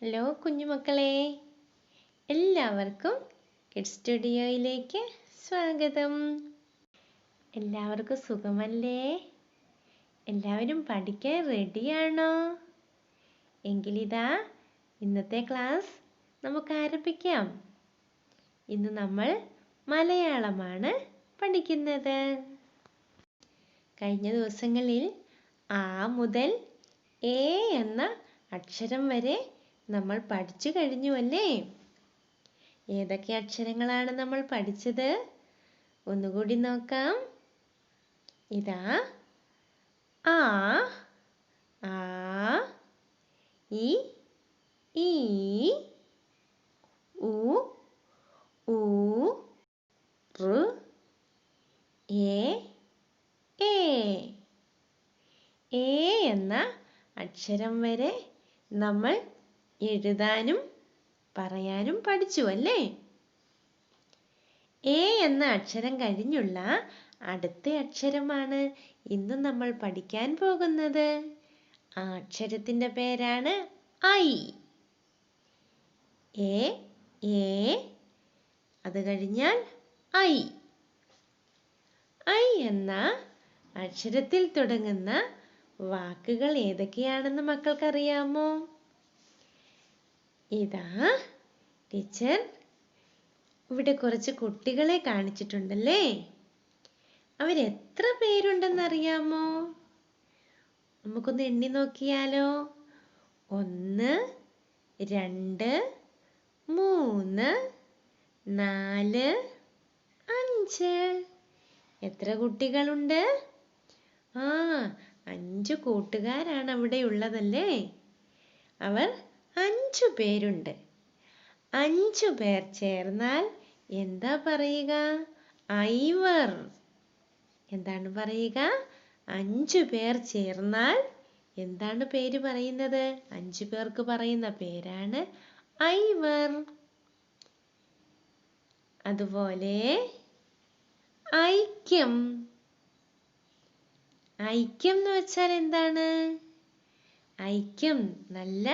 Hello കുഞ്ഞുമക്കളെ, എല്ലാവർക്കും kids സ്റ്റുഡിയോയിലേക്ക് സ്വാഗതം. എല്ലാവർക്കും സുഖമല്ലേ? എല്ലാവരും പഠിക്കാൻ റെഡിയാണോ? എങ്കിലിതാ ഇന്നത്തെ ക്ലാസ് നമുക്ക് ആരംഭിക്കാം. ഇന്ന് നമ്മൾ മലയാളമാണ് പഠിക്കുന്നത്. കഴിഞ്ഞ ദിവസങ്ങളിൽ ആ മുതൽ എ എന്ന അക്ഷരം വരെ നമ്മൾ പഠിച്ചു കഴിഞ്ഞു അല്ലേ? ഏതൊക്കെ അക്ഷരങ്ങളാണ് നമ്മൾ പഠിച്ചത്? ഒന്നുകൂടി നോക്കാം. ഇതാ ആ, ഇ, ഈ, ഉ, ഊ, ഋ, എ എന്ന അക്ഷരം വരെ നമ്മൾ എഴുതാനും പറയാനും പഠിച്ചു അല്ലേ? എ എന്ന അക്ഷരം കഴിഞ്ഞുള്ള അടുത്ത അക്ഷരമാണ് ഇന്ന് നമ്മൾ പഠിക്കാൻ പോകുന്നത്. ആ അക്ഷരത്തിന്റെ പേരാണ് ഐ. അത് കഴിഞ്ഞാൽ ഐ. ഐ എന്ന അക്ഷരത്തിൽ തുടങ്ങുന്ന വാക്കുകൾ ഏതൊക്കെയാണെന്ന് മക്കൾക്കറിയാമോ? ഇതാ ടീച്ചർ ഇവിടെ കുറച്ച് കുട്ടികളെ കാണിച്ചിട്ടുണ്ടല്ലേ. അവരെത്ര പേരുണ്ടെന്നറിയാമോ? നമുക്കൊന്ന് എണ്ണി നോക്കിയാലോ? 1 2 3 4 5. എത്ര കുട്ടികളുണ്ട്? 5 കൂട്ടുകാരാണ് അവിടെ ഉള്ളതല്ലേ. അവർ 5 പേരുണ്ട്. 5 പേർ ചേർന്നാൽ എന്താ പറയുക? ഐവർ. എന്താണ് പറയുക? 5 പേർ ചേർന്നാൽ എന്താണ് പേര് പറയുന്നത്? 5 പേർക്ക് പറയുന്ന പേരാണ് ഐവർ. അതുപോലെ ഐക്യം. ഐക്യം എന്ന് വെച്ചാൽ എന്താണ്? ഐക്യം, നല്ല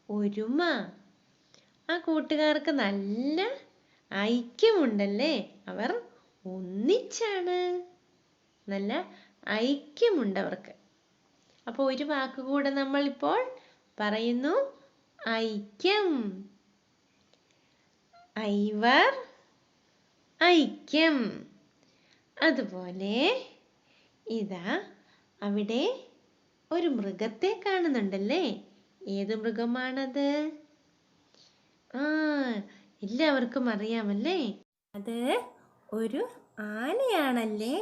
ഒരുമ. ആ കൂട്ടുകാർക്ക് നല്ല ഐക്യമുണ്ടല്ലേ. അവർ ഒന്നിച്ചാണ്. നല്ല ഐക്യമുണ്ട് അവർക്ക്. അപ്പോൾ ഒരു വാക്ക് കൂടെ നമ്മൾ ഇപ്പോൾ പറയുന്നു. ഐക്യം. ഐവർ, ഐക്യം. അതുപോലെ ഇതാ അവിടെ ഒരു മൃഗത്തെ കാണുന്നുണ്ടല്ലേ. ഏത് മൃഗമാണത്? എല്ലാവർക്കും അറിയാമല്ലേ. അത് ഒരു ആനയാണല്ലേ.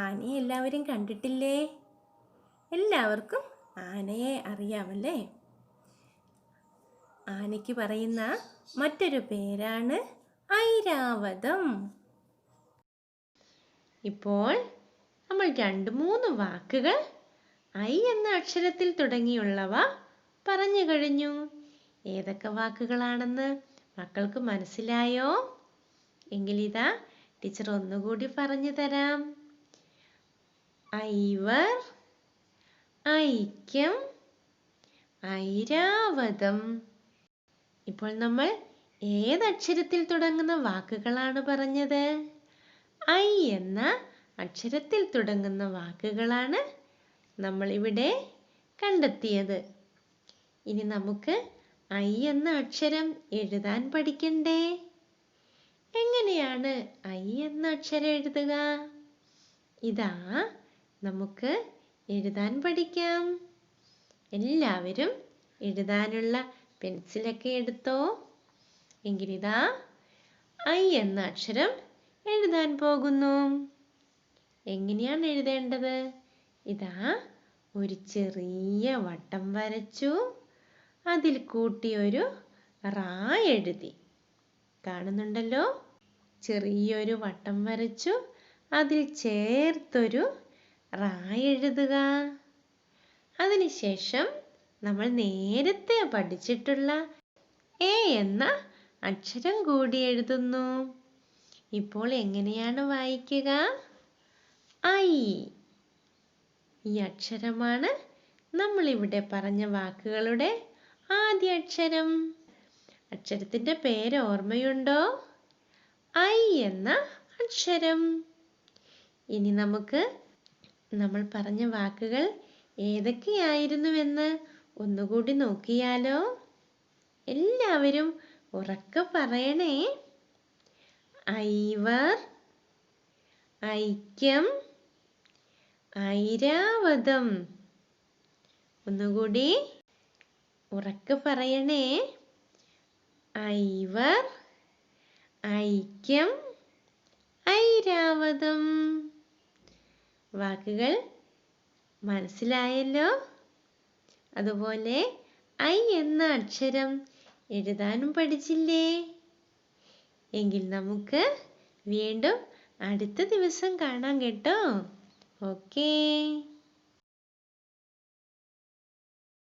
ആനയെ എല്ലാവരും കണ്ടിട്ടില്ലേ? എല്ലാവർക്കും ആനയെ അറിയാമല്ലേ. ആനയ്ക്ക് പറയുന്ന മറ്റൊരു പേരാണ് ഐരാവതം. ഇപ്പോൾ നമ്മൾ 2-3 വാക്കുകൾ ഐ എന്ന അക്ഷരത്തിൽ തുടങ്ങിയുള്ളവ പറഞ്ഞു കഴിഞ്ഞു. ഏതൊക്കെ വാക്കുകളാണെന്ന് മക്കൾക്ക് മനസ്സിലായോ? എങ്കിലിതാ ടീച്ചർ ഒന്നുകൂടി പറഞ്ഞു തരാം. ഐവർ, ഐക്യം, ഐരാവതം. ഇപ്പോൾ നമ്മൾ ഏതക്ഷരത്തിൽ തുടങ്ങുന്ന വാക്കുകളാണ് പറഞ്ഞത്? ഐ എന്ന അക്ഷരത്തിൽ തുടങ്ങുന്ന വാക്കുകളാണ് നമ്മൾ ഇവിടെ കണ്ടെത്തിയത്. ഇനി നമുക്ക് ഐ എന്ന അക്ഷരം എഴുതാൻ പഠിക്കണ്ടേ? എങ്ങനെയാണ് ഐ എന്ന അക്ഷരം എഴുതുക? ഇതാ നമുക്ക് എഴുതാൻ പഠിക്കാം. എല്ലാവരും എഴുതാനുള്ള പെൻസിലൊക്കെ എടുത്തോ. എങ്കിലിതാ ഐ എന്ന അക്ഷരം എഴുതാൻ പോകുന്നു. എങ്ങനെയാണ് എഴുതേണ്ടത്? ഇതാ ഒരു ചെറിയ വട്ടം വരച്ചു. അതിൽ കൂട്ടിയൊരു റാ എഴുതി. കാണുന്നുണ്ടല്ലോ. ചെറിയൊരു വട്ടം വരച്ചു. അതിൽ ചേർത്തൊരു റാ എഴുതുക. അതിനുശേഷം നമ്മൾ നേരത്തെ പഠിച്ചിട്ടുള്ള എ എന്ന അക്ഷരം കൂടി എഴുതുന്നു. ഇപ്പോൾ എങ്ങനെയാണ് വായിക്കുക? ഐ. ഈ അക്ഷരമാണ് നമ്മളിവിടെ പറഞ്ഞ വാക്കുകളുടെ ആദ്യ അക്ഷരം. അക്ഷരത്തിന്റെ പേര് ഓർമ്മയുണ്ടോ? ഐ എന്ന അക്ഷരം. ഇനി നമുക്ക് നമ്മൾ പറഞ്ഞ വാക്കുകൾ ഏതൊക്കെയായിരുന്നുവെന്ന് ഒന്നുകൂടി നോക്കിയാലോ? എല്ലാവരും ഉറക്കെ പറയണേ. ഐവർ, ഐക്യം, ഐരാവതം. ഒന്നുകൂടി ഉറക്കെ പറയണേ. ഐവർ, ഐക്യം, ഐരാവതം. വാക്കുകൾ മനസ്സിലായല്ലോ? അതുപോലെ ഐ എന്ന അക്ഷരം എഴുതാനും പഠിച്ചില്ലേ? എങ്കിൽ നമുക്ക് വീണ്ടും അടുത്ത ദിവസം കാണാം കേട്ടോ. ഓക്കേ.